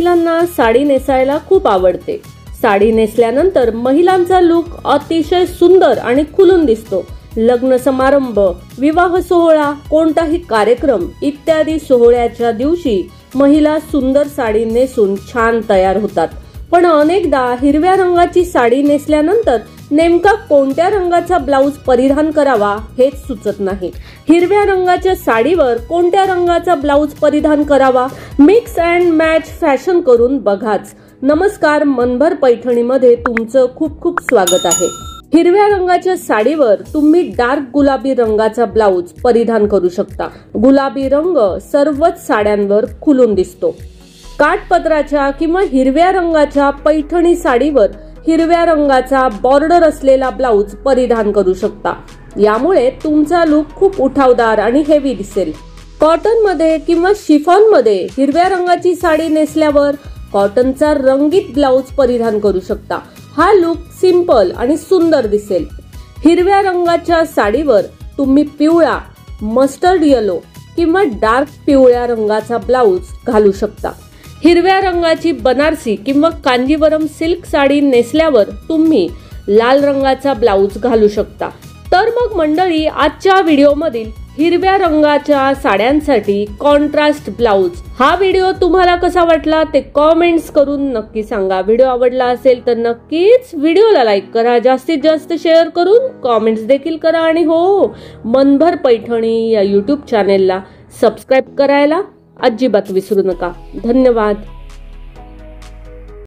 महिलांना साडी नेसायला खूप आवडते। साडी नेसल्यानंतर महिलांचा लुक अतिशय सुंदर आणि खुलून दिसतो। लग्न समारंभ, विवाह सोहळा, कोणताही कार्यक्रम इत्यादी सोहळ्याच्या दिवशी महिला सुंदर साडी नेसून छान तयार होतात। पण अनेकदा हिरव्या रंगाची साडी नेसल्यानंतर नेमका कोणत्या रंगाचा ब्लाउज परिधान करावा हेच सुचत नाही। हिरव्या रंगाच्या साडीवर कोणत्या रंगाचा ब्लाउज परिधान करावा, मिक्स अँड मॅच फॅशन करून बघाच। नमस्कार, मनभर पैठणीमध्ये तुमचं खूप खूप स्वागत आहे। हिरव्या रंगाच्या साडीवर तुम्ही डार्क गुलाबी रंगाचा ब्लाउज परिधान करू शकता। गुलाबी रंग सर्वच साड्यांवर खुलून दिसतो। काठपदराच्या किंवा हिरव्या रंगाच्या पैठणी साडीवर हिरव्या रंगाचा बॉर्डर असलेला ब्लाउज परिधान करू शकता। यामुळे तुमचा लुक खूप उठावदार आणि हेवी दिसेल। कॉटन मध्ये किंवा शिफॉन मध्ये हिरव्या रंगाची साडी नेसल्यावर कॉटनचा रंगीत ब्लाउज परिधान करू शकता। हा लुक सिंपल आणि सुंदर दिसेल। हिरव्या रंगाच्या साडीवर तुम्ही पिवळा, मस्टर्ड येलो किंवा डार्क पिवळ्या रंगाचा ब्लाउज घालू शकता। हिरव्या रंगाची बनारसी किंवा कांजीवरम सिल्क साडी नेसल्यावर तुम्ही लाल रंगाचा ब्लाउज घालू शकता। तर मग मंडळी, आजच्या व्हिडिओमधील हिरव्या रंगाच्या साड्यांसाठी कॉन्ट्रास्ट ब्लाउज हा व्हिडिओ तुम्हाला कसा वाटला ते कमेंट्स करून नक्की सांगा। व्हिडिओ आवडला असेल तर नक्कीच व्हिडिओला लाईक करा, जास्तीत जास्त शेअर करून कमेंट्स देखील करा आणि हो, मनभर पैठणी या YouTube चॅनेलला सबस्क्राइब करायला अजिबात विसरू नका। धन्यवाद।